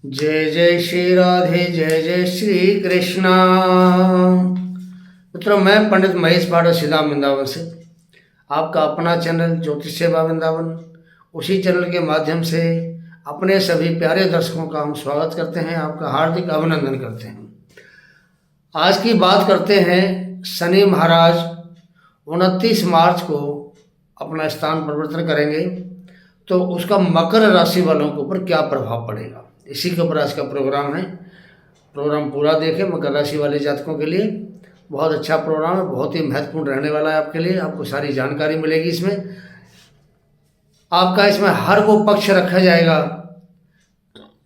जय जय श्री राधे, जय जय श्री कृष्णा। मित्रों, मैं पंडित महेश पाठक सीधा वृंदावन से आपका अपना चैनल ज्योतिष सेवा वृंदावन, उसी चैनल के माध्यम से अपने सभी प्यारे दर्शकों का हम स्वागत करते हैं, आपका हार्दिक अभिनंदन करते हैं। आज की बात करते हैं, शनि महाराज 29 मार्च को अपना स्थान परिवर्तन करेंगे, तो उसका मकर राशि वालों के ऊपर क्या प्रभाव पड़ेगा, इसी के ऊपर आज का प्रोग्राम है। प्रोग्राम पूरा देखें। मकर राशि वाले जातकों के लिए बहुत अच्छा प्रोग्राम है, बहुत ही महत्वपूर्ण रहने वाला है आपके लिए। आपको सारी जानकारी मिलेगी इसमें। आपका इसमें हर वो पक्ष रखा जाएगा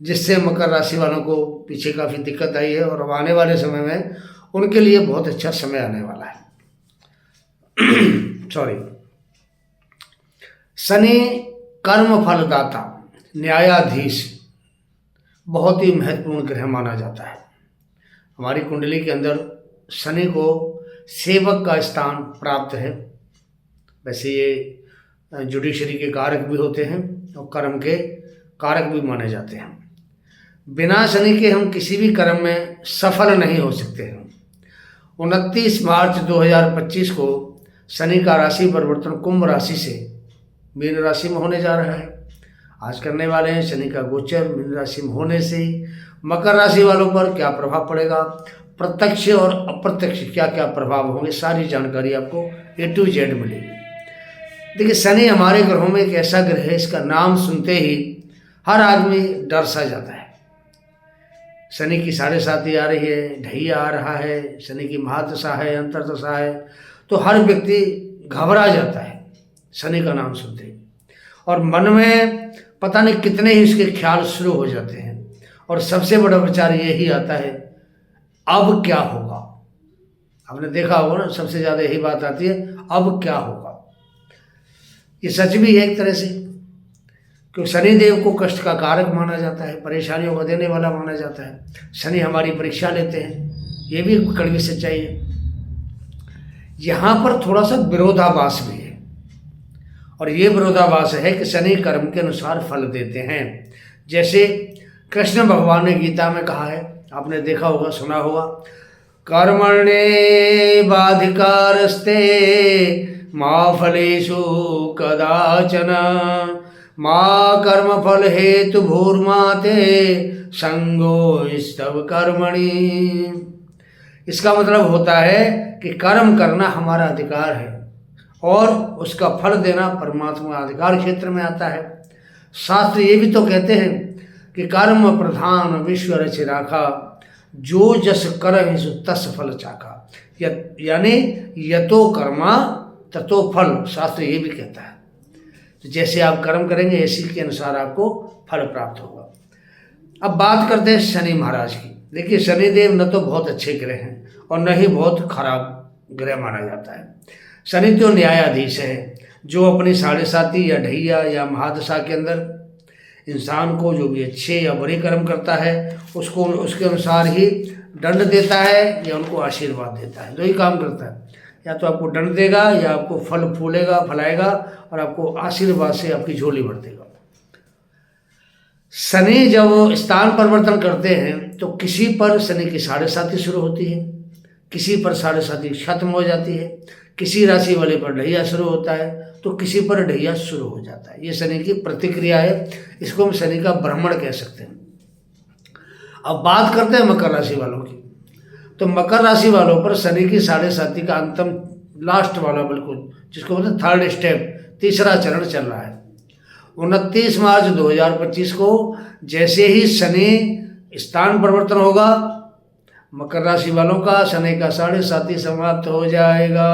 जिससे मकर राशि वालों को पीछे काफ़ी दिक्कत आई है, और अब आने वाले समय में उनके लिए बहुत अच्छा समय आने वाला है। सॉरी, शनि कर्म फलदाता, न्यायाधीश, बहुत ही महत्वपूर्ण ग्रह माना जाता है। हमारी कुंडली के अंदर शनि को सेवक का स्थान प्राप्त है। वैसे ये जुडिशरी के कारक भी होते हैं और कर्म के कारक भी माने जाते हैं। बिना शनि के हम किसी भी कर्म में सफल नहीं हो सकते हैं। 29 मार्च 2025 को शनि का राशि परिवर्तन कुंभ राशि से मीन राशि में होने जा रहा है। आज करने वाले हैं। शनि का गोचर मीन राशि में होने से मकर राशि वालों पर क्या प्रभाव पड़ेगा, प्रत्यक्ष और अप्रत्यक्ष क्या क्या प्रभाव होंगे, सारी जानकारी आपको A to Z मिलेगी। देखिए, शनि हमारे ग्रहों में एक ऐसा ग्रह है, इसका नाम सुनते ही हर आदमी डर सा जाता है। शनि की 7.5 आ रही है, ढैया आ रहा है, शनि की महादशा है, अंतर्दशा है, तो हर व्यक्ति घबरा जाता है शनि का नाम सुनते ही, और मन में पता नहीं कितने ही इसके ख्याल शुरू हो जाते हैं। और सबसे बड़ा विचार यही आता है, अब क्या होगा। आपने देखा होगा ना, सबसे ज़्यादा यही बात आती है, अब क्या होगा। ये सच भी है एक तरह से, क्योंकि शनिदेव को कष्ट का कारक माना जाता है, परेशानियों को देने वाला माना जाता है। शनि हमारी परीक्षा लेते हैं, ये भी कड़वी सच्चाई है। यहाँ पर थोड़ा सा विरोधाभास भी है, और ये विरोधाभास है कि शनि कर्म के अनुसार फल देते हैं। जैसे कृष्ण भगवान ने गीता में कहा है, आपने देखा होगा, सुना होगा, कर्मण्ये बाधिकारस्ते मा फलेषु कदाचन मा कर्म फल हेतु भूर्माते संगो स्तव कर्मणि। इसका मतलब होता है कि कर्म करना हमारा अधिकार है और उसका फल देना परमात्मा अधिकार क्षेत्र में आता है। शास्त्र ये भी तो कहते हैं कि कर्म प्रधान विश्व रच राखा, जो जस कर सो तस फल चाखा। यानी यतो कर्मा ततो फल, शास्त्र ये भी कहता है। तो जैसे आप कर्म करेंगे, इसी के अनुसार आपको फल प्राप्त होगा। अब बात करते हैं शनि महाराज की। देखिए, शनिदेव न तो बहुत अच्छे ग्रह हैं और न ही बहुत खराब ग्रह माना जाता है। शनि तो न्यायाधीश है, जो अपनी 7.5 या ढैया या महादशा के अंदर इंसान को जो भी अच्छे या बुरे कर्म करता है, उसको उसके अनुसार ही दंड देता है या उनको आशीर्वाद देता है। दो ही काम करता है, या तो आपको दंड देगा या आपको फल फूलेगा, फलाएगा, और आपको आशीर्वाद से आपकी झोली भर देगा। शनि जब स्थान परिवर्तन करते हैं तो किसी पर शनि की 7.5 शुरू होती है, किसी पर 7.5 खत्म हो जाती है, किसी राशि वाले पर ढैया शुरू होता है तो किसी पर ढैया शुरू हो जाता है। ये शनि की प्रतिक्रिया है, इसको हम शनि का भ्रमण कह सकते हैं। अब बात करते हैं मकर राशि वालों की। तो मकर राशि वालों पर शनि की 7.5 का अंतिम लास्ट वाला, बिल्कुल जिसको बोलते हैं थर्ड स्टेप, तीसरा चरण चल रहा है। 29 मार्च 2025 को जैसे ही शनि स्थान परिवर्तन होगा, मकर राशि वालों का शनि का 7.5 समाप्त हो जाएगा।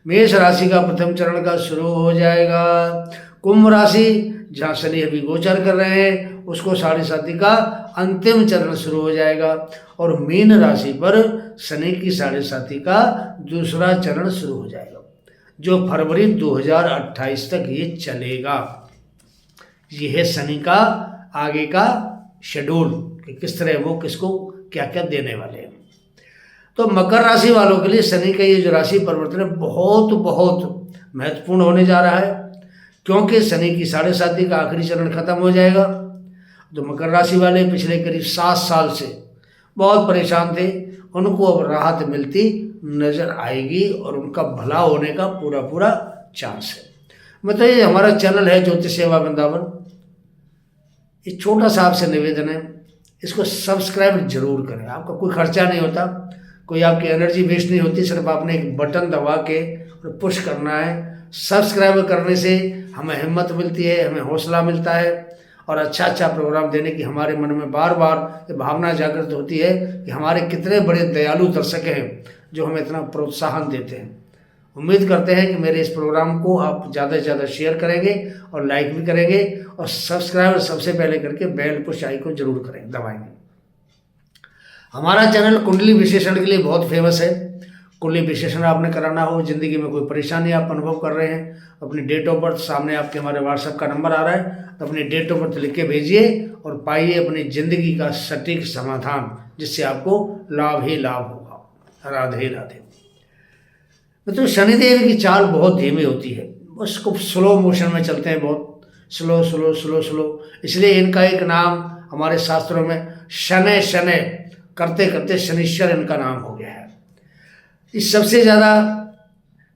मेष राशि का प्रथम चरण का शुरू हो जाएगा। कुंभ राशि जहाँ शनि अभी गोचर कर रहे हैं, उसको 7.5 का अंतिम चरण शुरू हो जाएगा। और मीन राशि पर शनि की 7.5 का दूसरा चरण शुरू हो जाएगा, जो फरवरी 2028 तक ये चलेगा। ये है शनि का आगे का शेड्यूल कि किस तरह वो किसको क्या क्या देने वाले हैं। तो मकर राशि वालों के लिए शनि का ये जो राशि परिवर्तन है बहुत बहुत महत्वपूर्ण होने जा रहा है, क्योंकि शनि की 7.5 का आखिरी चरण खत्म हो जाएगा जो मकर राशि वाले पिछले करीब 7 साल से बहुत परेशान थे, उनको अब राहत मिलती नजर आएगी और उनका भला होने का पूरा पूरा चांस है। मतलब ये हमारा चैनल है ज्योतिष सेवा वृंदावन। ये छोटा सा आपसे निवेदन है, इसको सब्सक्राइब जरूर करें। आपका कोई खर्चा नहीं होता, कोई आपकी एनर्जी वेस्ट नहीं होती, सिर्फ आपने एक बटन दबा के पुश करना है। सब्सक्राइब करने से हमें हिम्मत मिलती है, हमें हौसला मिलता है और अच्छा अच्छा प्रोग्राम देने की हमारे मन में बार बार ये भावना जागृत होती है कि हमारे कितने बड़े दयालु दर्शक हैं जो हमें इतना प्रोत्साहन देते हैं। उम्मीद करते हैं कि मेरे इस प्रोग्राम को आप ज़्यादा से ज़्यादा शेयर करेंगे और लाइक भी करेंगे और सब्सक्राइब सबसे पहले करके बेल पुश आइकन जरूर करें, दबाएंगे। हमारा चैनल कुंडली विश्लेषण के लिए बहुत फेमस है। कुंडली विश्लेषण आपने कराना हो, ज़िंदगी में कोई परेशानी आप अनुभव कर रहे हैं, अपनी डेट ऑफ बर्थ सामने आपके हमारे व्हाट्सएप का नंबर आ रहा है, तो अपनी डेट ऑफ बर्थ लिख के भेजिए और पाइए अपनी ज़िंदगी का सटीक समाधान, जिससे आपको लाभ ही लाभ होगा। राधे राधे। तो शनिदेव की चाल बहुत धीमी होती है, उसको स्लो मोशन में चलते हैं, बहुत स्लो स्लो स्लो स्लो, इसलिए इनका एक नाम हमारे शास्त्रों में शनै शनै करते करते शनिश्चर इनका नाम हो गया है। इस सबसे ज़्यादा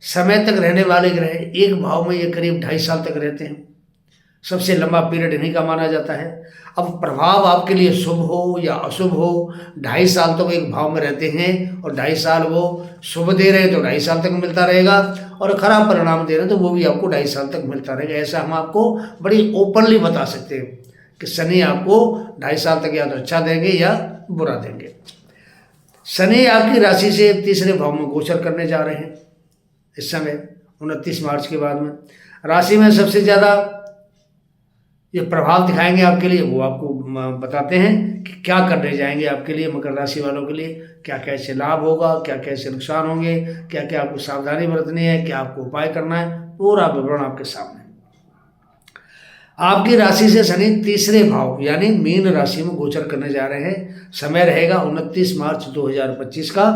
समय तक रहने वाले ग्रह एक भाव में ये करीब 2.5 साल तक रहते हैं। सबसे लंबा पीरियड इन्हीं का माना जाता है। अब प्रभाव आपके लिए शुभ हो या अशुभ हो, 2.5 साल तक एक भाव में रहते हैं और 2.5 साल वो शुभ दे रहे हैं तो 2.5 साल तक मिलता रहेगा, और खराब परिणाम दे रहे हैं तो वो भी आपको 2.5 साल तक मिलता रहेगा। ऐसा हम आपको बड़ी ओपनली बता सकते हैं कि शनि आपको 2.5 साल तक या तो अच्छा देंगे या बुरा देंगे। शनि आपकी राशि से तीसरे भाव में गोचर करने जा रहे हैं इस समय 29 मार्च के बाद में। राशि में सबसे ज़्यादा ये प्रभाव दिखाएंगे आपके लिए, वो आपको बताते हैं कि क्या करने जाएंगे आपके लिए, मकर राशि वालों के लिए क्या कैसे लाभ होगा, क्या कैसे नुकसान होंगे, क्या क्या आपको सावधानी बरतनी है, क्या आपको उपाय करना है, पूरा विवरण आपके सामने। आपकी राशि से शनि तीसरे भाव यानी मीन राशि में गोचर करने जा रहे हैं। समय रहेगा 29 मार्च 2025 का।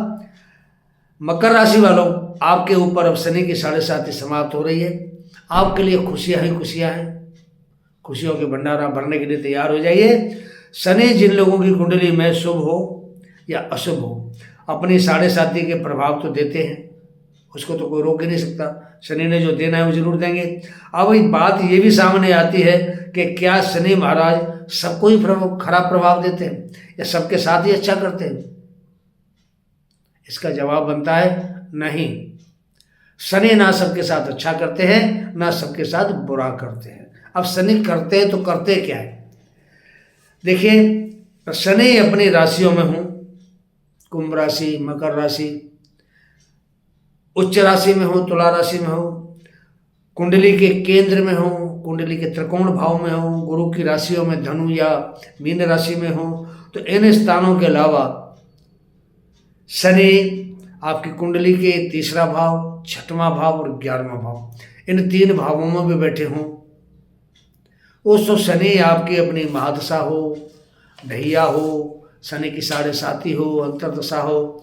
मकर राशि वालों, आपके ऊपर अब शनि की 7.5 समाप्त हो रही है। आपके लिए खुशियां ही खुशियां हैं, खुशियों के भंडारा भरने के लिए तैयार हो जाइए। शनि जिन लोगों की कुंडली में शुभ हो या अशुभ हो, अपनी 7.5 के प्रभाव तो देते हैं, उसको तो कोई रोक ही नहीं सकता। शनि ने जो देना है वो जरूर देंगे। अब एक बात ये भी सामने आती है कि क्या शनि महाराज सबको ही खराब प्रभाव देते हैं या सबके साथ ही अच्छा करते हैं? इसका जवाब बनता है नहीं। शनि ना सबके साथ अच्छा करते हैं, ना सबके साथ बुरा करते हैं। अब शनि करते हैं तो करते क्या है? देखिए, शनि अपनी राशियों में हूँ, कुंभ राशि, मकर राशि, उच्च राशि में हो, तुला राशि में हो, कुंडली के केंद्र में हो, कुंडली के त्रिकोण भाव में हो, गुरु की राशियों में धनु या मीन राशि में हो, तो इन स्थानों के अलावा शनि आपकी कुंडली के तीसरा भाव, छठवां भाव और 11वां भाव, इन 3 भावों में भी बैठे हों, उस तो शनि आपकी अपनी महादशा हो, ढैया हो, शनि की 7.5 हो, अंतर्दशा हो,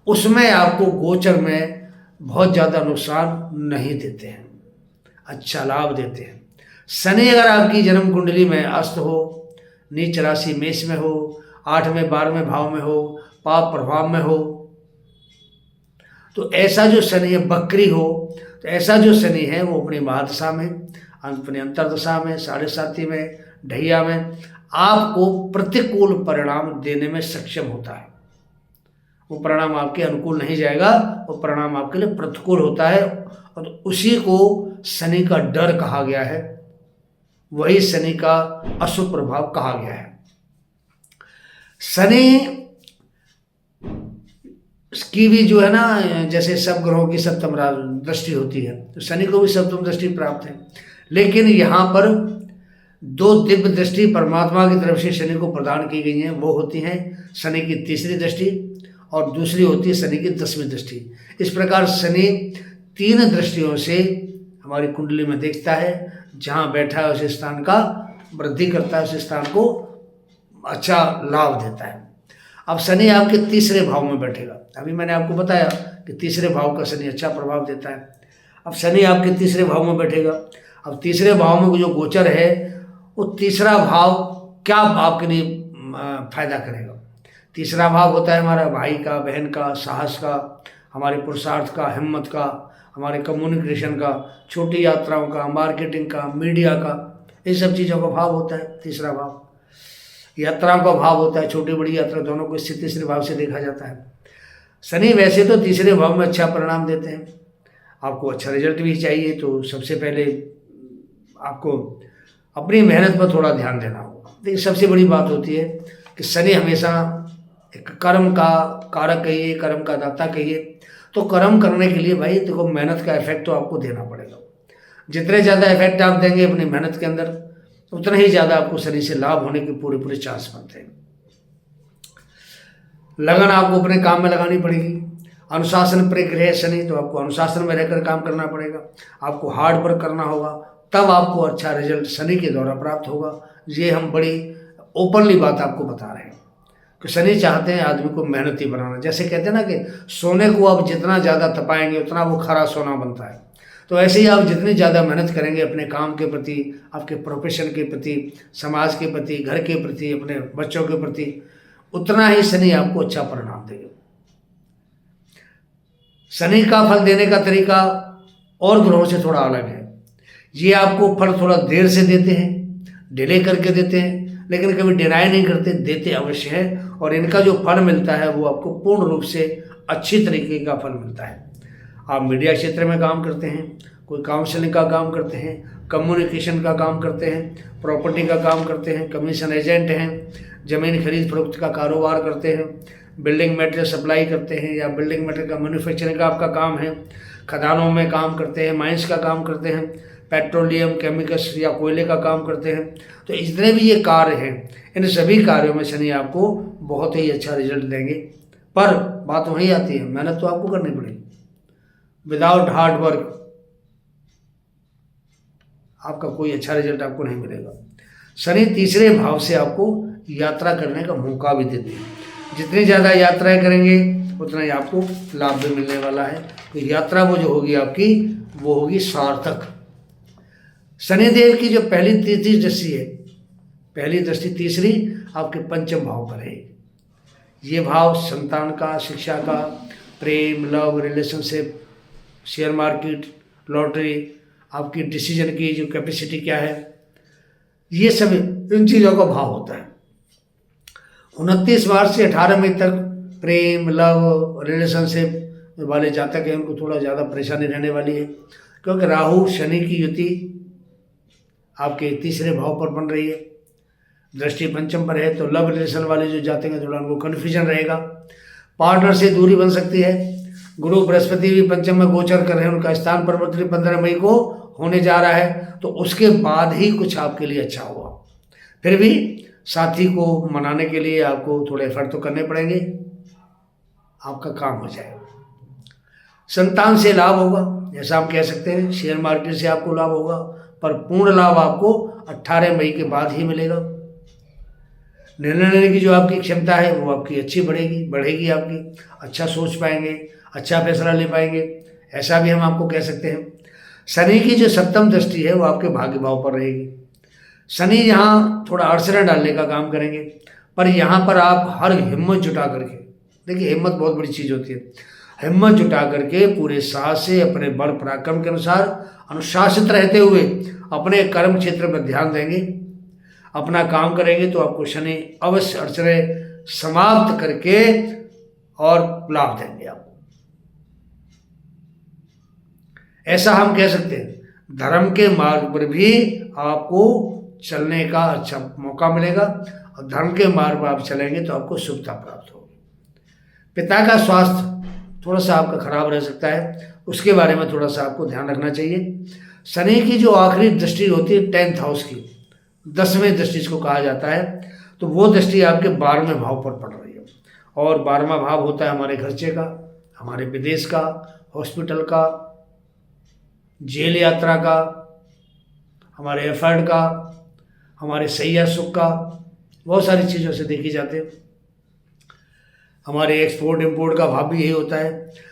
उसमें आपको गोचर में बहुत ज़्यादा नुकसान नहीं देते हैं, अच्छा लाभ देते हैं। शनि अगर आपकी जन्म कुंडली में अस्त हो, नीच राशि मेष में हो, 8वें 12वें भाव में हो, पाप प्रभाव में हो, तो ऐसा जो शनि है, बकरी हो, तो ऐसा जो शनि है वो अपनी महादशा में, अपनी अंतर्दशा में, 7.5 में, ढैया में आपको प्रतिकूल परिणाम देने में सक्षम होता है। वो परिणाम आपके अनुकूल नहीं जाएगा, वो परिणाम आपके लिए प्रतिकूल होता है, और उसी को शनि का डर कहा गया है, वही शनि का अशुभ प्रभाव कहा गया है। शनि की भी जो है ना, जैसे सब ग्रहों की सप्तम दृष्टि होती है, तो शनि को भी सप्तम दृष्टि प्राप्त है, लेकिन यहाँ पर 2 दिव्य दृष्टि परमात्मा की तरफ से शनि को प्रदान की गई हैं। वो होती हैं शनि की तीसरी दृष्टि और दूसरी होती है शनि की 10वीं दृष्टि। इस प्रकार शनि 3 दृष्टियों से हमारी कुंडली में देखता है, जहाँ बैठा है उस स्थान का वृद्धि करता है, उस स्थान को अच्छा लाभ देता है। अब शनि आपके तीसरे भाव में बैठेगा। अभी मैंने आपको बताया कि तीसरे भाव का शनि अच्छा प्रभाव देता है। अब शनि आपके तीसरे भाव में बैठेगा। अब तीसरे भाव में जो गोचर है, वो तीसरा भाव क्या आपके लिए फायदा करेगा। तीसरा भाव होता है हमारा भाई का, बहन का, साहस का, हमारे पुरुषार्थ का, हिम्मत का, हमारे कम्युनिकेशन का, छोटी यात्राओं का, मार्केटिंग का, मीडिया का, इन सब चीज़ों का भाव होता है तीसरा भाव। यात्राओं का भाव होता है, छोटी बड़ी यात्रा दोनों को स्थिति तीसरे भाव से देखा जाता है। शनि वैसे तो तीसरे भाव में अच्छा परिणाम देते हैं, आपको अच्छा रिजल्ट भी चाहिए तो सबसे पहले आपको अपनी मेहनत पर थोड़ा ध्यान देना होगा। लेकिन सबसे बड़ी बात होती है कि शनि हमेशा एक कर्म का कारक कहिए, कर्म का दाता कहिए, तो कर्म करने के लिए भाई देखो मेहनत का इफेक्ट तो आपको देना पड़ेगा। जितने ज़्यादा इफेक्ट आप देंगे अपनी मेहनत के अंदर, उतना ही ज़्यादा आपको शनि से लाभ होने के पूरे पूरे चांस बनते हैं। लगन आपको अपने काम में लगानी पड़ेगी। अनुशासन पर ग्रह शनि, तो आपको अनुशासन में रहकर काम करना पड़ेगा, आपको हार्ड वर्क करना होगा, तब आपको अच्छा रिजल्ट शनि के द्वारा प्राप्त होगा। ये हम बड़ी ओपनली बात आपको बता रहे हैं कि शनि चाहते हैं आदमी को मेहनती बनाना। जैसे कहते हैं ना कि सोने को आप जितना ज़्यादा तपाएंगे उतना वो खरा सोना बनता है, तो ऐसे ही आप जितनी ज़्यादा मेहनत करेंगे अपने काम के प्रति, आपके प्रोफेशन के प्रति, समाज के प्रति, घर के प्रति, अपने बच्चों के प्रति, उतना ही शनि आपको अच्छा परिणाम देगा। शनि का फल देने का तरीका और ग्रहों से थोड़ा अलग है। ये आपको फल थोड़ा देर से देते हैं, डिले करके देते हैं, लेकिन कभी डिनाई नहीं करते, देते अवश्य है। और इनका जो फल मिलता है वो आपको पूर्ण रूप से अच्छी तरीके का फल मिलता है। आप मीडिया क्षेत्र में काम करते हैं, कोई काउंसलिंग का काम करते हैं, कम्युनिकेशन का काम करते हैं, प्रॉपर्टी का काम करते हैं, कमीशन एजेंट हैं, ज़मीन खरीद फरोख्त का कारोबार करते हैं, बिल्डिंग मटेरियल सप्लाई करते हैं या बिल्डिंग मटेरियल का मैन्युफैक्चरिंग का आपका काम है, खदानों में काम करते हैं, माइंस का काम करते हैं, पेट्रोलियम केमिकल्स या कोयले का काम करते हैं, तो जितने भी ये कार्य हैं इन सभी कार्यों में शनि आपको बहुत ही अच्छा रिजल्ट देंगे। पर बात वही आती है, मेहनत तो आपको करनी पड़ेगी। विदाउट हार्ड वर्क आपका कोई अच्छा रिजल्ट आपको नहीं मिलेगा। शनि तीसरे भाव से आपको यात्रा करने का मौका भी देते हैं। जितनी ज़्यादा यात्राएं करेंगे उतना ही आपको लाभ भी मिलने वाला है। तो यात्रा वो जो होगी आपकी वो होगी सार्थक। शनिदेव की जो पहली तीसरी दृष्टि है, पहली दृष्टि तीसरी आपके पंचम भाव पर है। ये भाव संतान का, शिक्षा का, प्रेम, love, relationship, share market, lottery, आपकी डिसीजन की जो कैपेसिटी क्या है, ये सब इन चीज़ों का भाव होता है। 29 मार्च से 18 मई तक प्रेम, लव, रिलेशनशिप वाले जातक हैं उनको थोड़ा ज़्यादा परेशानी रहने वाली है, क्योंकि राहु शनि की युति आपके तीसरे भाव पर बन रही है, दृष्टि पंचम पर है। तो लव रिलेशन वाले जो जातक हैं थोड़ा उनको कन्फ्यूजन रहेगा, पार्टनर से दूरी बन सकती है। गुरु बृहस्पति भी पंचम में गोचर कर रहे हैं, उनका स्थान परिवर्तन 15 मई को होने जा रहा है, तो उसके बाद ही कुछ आपके लिए अच्छा होगा। फिर भी साथी को मनाने के लिए आपको थोड़े एफर्ट तो करने पड़ेंगे, आपका काम हो जाएगा। संतान से लाभ होगा, जैसा हम कह सकते हैं शेयर मार्केट से आपको लाभ होगा, पर पूर्ण लाभ आपको 18 मई के बाद ही मिलेगा। निर्णय लेने की जो आपकी क्षमता है वो आपकी अच्छी बढ़ेगी आपकी, अच्छा सोच पाएंगे, अच्छा फैसला ले पाएंगे, ऐसा भी हम आपको कह सकते हैं। शनि की जो सप्तम दृष्टि है वो आपके भाग्य भाव पर रहेगी। शनि यहाँ थोड़ा अड़चन डालने का काम करेंगे, पर यहाँ पर आप हर हिम्मत जुटा करके, देखिए हिम्मत बहुत बड़ी चीज़ होती है, हिम्मत जुटा करके पूरे साहस से अपने बल पराक्रम के अनुसार अनुशासित रहते हुए अपने कर्म क्षेत्र पर ध्यान देंगे, अपना काम करेंगे, तो आपको शनि अवश्य अड़चनें समाप्त करके और लाभ देंगे आपको। ऐसा हम कह सकते हैं धर्म के मार्ग पर भी आपको चलने का अच्छा मौका मिलेगा, और धर्म के मार्ग पर आप चलेंगे तो आपको शुभता प्राप्त होगी। पिता का स्वास्थ्य थोड़ा सा आपका खराब रह सकता है, उसके बारे में थोड़ा सा आपको ध्यान रखना चाहिए। शनि की जो आखिरी दृष्टि होती है 10th हाउस की, 10वें दृष्टि इसको कहा जाता है, तो वो दृष्टि आपके 12वें भाव पर पड़ रही है। और 12वां भाव होता है हमारे खर्चे का, हमारे विदेश का, हॉस्पिटल का, जेल यात्रा का, हमारे एफर्ट का, हमारे सैया सुख का, बहुत सारी चीज़ों से देखी जाते हैं। हमारे एक्सपोर्ट इंपोर्ट का भाव भी यही होता है।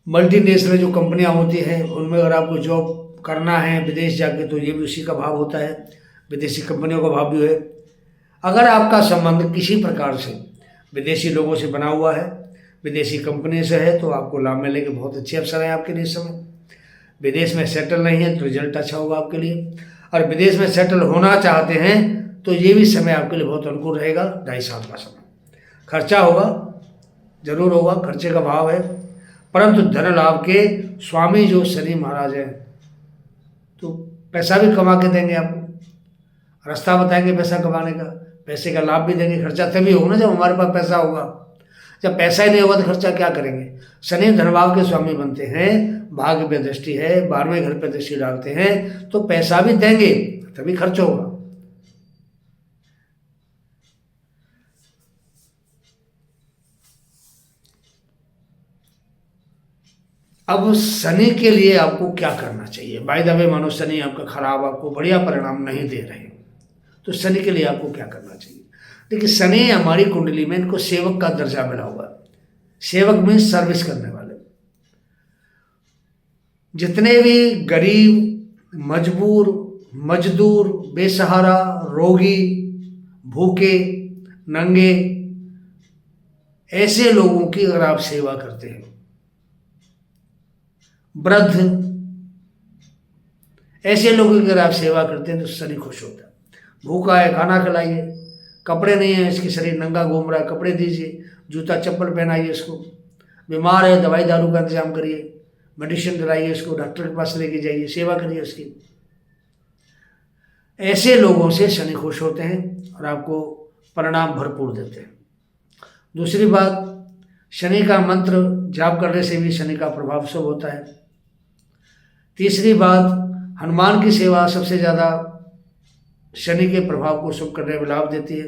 मल्टीनेशनल जो कंपनियां होती हैं उनमें अगर आपको जॉब करना है विदेश जाके, तो ये भी उसी का भाव होता है। विदेशी कंपनियों का भाव भी है। अगर आपका संबंध किसी प्रकार से विदेशी लोगों से बना हुआ है, विदेशी कंपनी से है, तो आपको लाभ मिलने के बहुत अच्छे अवसर हैं आपके लिए इस समय। विदेश में सेटल नहीं है तो रिजल्ट अच्छा होगा आपके लिए, और विदेश में सेटल होना चाहते हैं तो ये भी समय आपके लिए बहुत अनुकूल रहेगा। 2.5 साल का समय। खर्चा होगा, जरूर होगा, खर्चे का भाव है, परंतु धन लाभ के स्वामी जो शनि महाराज हैं तो पैसा भी कमा के देंगे आपको, रास्ता बताएंगे पैसा कमाने का, पैसे का लाभ भी देंगे। खर्चा तभी होगा ना जब हमारे पास पैसा होगा, जब पैसा ही नहीं होगा तो खर्चा क्या करेंगे। शनि धनभाव के स्वामी बनते हैं, भाग्य पे दृष्टि है, 12वें घर पे दृष्टि डालते हैं, तो पैसा भी देंगे तभी खर्च होगा। अब शनि के लिए आपको क्या करना चाहिए। बाय द वे, मानो शनि आपका खराब, आपको बढ़िया परिणाम नहीं दे रहे, तो शनि के लिए आपको क्या करना चाहिए। देखिए, शनि हमारी कुंडली में इनको सेवक का दर्जा मिला हुआ है। सेवक में सर्विस करने वाले, जितने भी गरीब, मजबूर, मजदूर, बेसहारा, रोगी, भूखे, नंगे, ऐसे लोगों की अगर आप सेवा करते हैं, वृद्ध, ऐसे लोगों की अगर आप सेवा करते हैं तो शनि खुश होता है। भूखा है, खाना खिलाइए, कपड़े नहीं है, इसकी शरीर नंगा घूम रहा है, कपड़े दीजिए, जूता चप्पल पहनाइए इसको। बीमार है, दवाई दारू का इंतजाम करिए, मेडिसिन दिलाइए इसको, डॉक्टर के पास लेके जाइए, सेवा करिए उसकी। ऐसे लोगों से शनि खुश होते हैं और आपको परिणाम भरपूर देते हैं। दूसरी बात, शनि का मंत्र जाप करने से भी शनि का प्रभाव शुभ होता है। तीसरी बात, हनुमान की सेवा सबसे ज़्यादा शनि के प्रभाव को शुभ करने में लाभ देती है।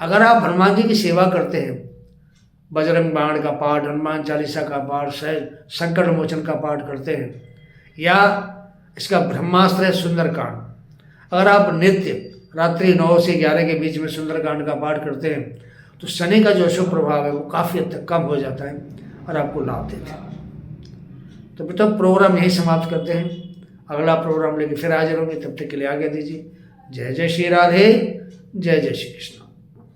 अगर आप हनुमान जी की सेवा करते हैं, बजरंग बाण का पाठ, हनुमान चालीसा का पाठ, संकट मोचन का पाठ करते हैं, या इसका ब्रह्मास्त्र है सुंदरकांड, अगर आप नित्य रात्रि 9 से 11 के बीच में सुंदरकांड का पाठ करते हैं तो शनि का जो शुभ प्रभाव है वो काफ़ी हद तक कम हो जाता है और आपको लाभ देते हैं। तो बेटा, प्रोग्राम यही समाप्त करते हैं। अगला प्रोग्राम लेके फिर हाजिर होंगे, तब तक के लिए आज्ञा दीजिए। जय जय श्री राधे, जय जय श्री कृष्ण।